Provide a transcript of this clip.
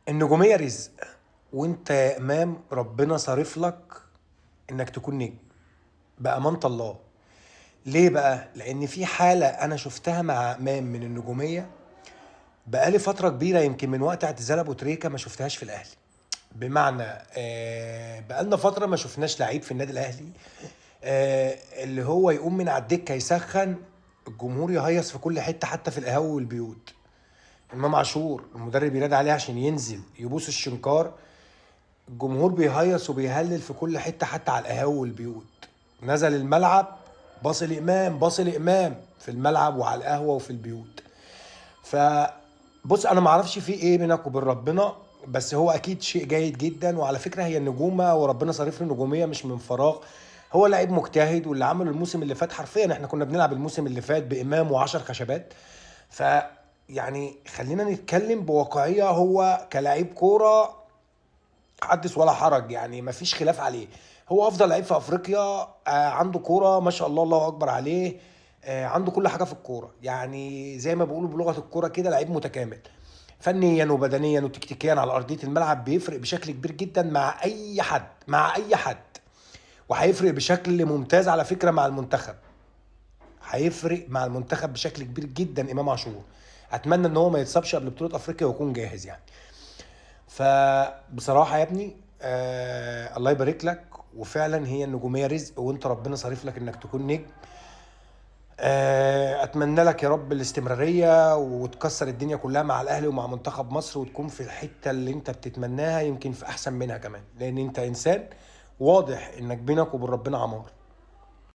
النجومية رزق، وانت يا امام ربنا صارف لك انك تكون نجم بأمانة الله. ليه بقى؟ لان في حالة انا شفتها مع امام من النجومية بقالي فترة كبيرة، يمكن من وقت اعتزال ابو تريكة ما شفتهاش في الاهلي. بمعنى بقالنا فترة ما شفناش لعيب في النادي الاهلي اللي هو يقوم من على الدكة يسخن، الجمهور يهيص في كل حتة حتى في القهاوي والبيوت. امام عاشور المدرب ينادي عليه عشان ينزل يبوس الشنكار، الجمهور بيهيص وبيهلل في كل حته حتى على القهاوي والبيوت. نزل الملعب باص الامام، باص الامام في الملعب وعلى القهوه وفي البيوت. فبص انا ما اعرفش في ايه بينك وبين ربنا، بس هو اكيد شيء جيد جدا. وعلى فكره هي النجومه وربنا صارف له نجوميه مش من فراغ. هو لعيب مجتهد، واللي عمله الموسم اللي فات حرفيا احنا كنا بنلعب الموسم اللي فات بامام وعشر خشبات. ف يعني خلينا نتكلم بواقعيه، هو كلاعب كوره حدث ولا حرج، يعني مفيش خلاف عليه. هو افضل لعيب في افريقيا، عنده كوره ما شاء الله، الله اكبر عليه. عنده كل حاجه في الكوره، يعني زي ما بيقولوا بلغه الكوره كده لعيب متكامل فنيا وبدنيا وتكتيكيا على ارضيه الملعب. بيفرق بشكل كبير جدا مع اي حد، مع اي حد. وهيفرق بشكل ممتاز على فكره مع المنتخب، هيفرق مع المنتخب بشكل كبير جدا امام عاشور. اتمنى ان هو ما يتصابش قبل بطوله افريقيا ويكون جاهز يعني. فبصراحة يا ابني الله يبارك لك. وفعلا هي النجومية رزق، وانت ربنا صارف لك انك تكون نجم. اتمنى لك يا رب الاستمرارية وتكسر الدنيا كلها مع الاهلي ومع منتخب مصر، وتكون في الحتة اللي انت بتتمناها، يمكن في احسن منها كمان، لان انت انسان واضح انك بينك وبين ربنا عمار.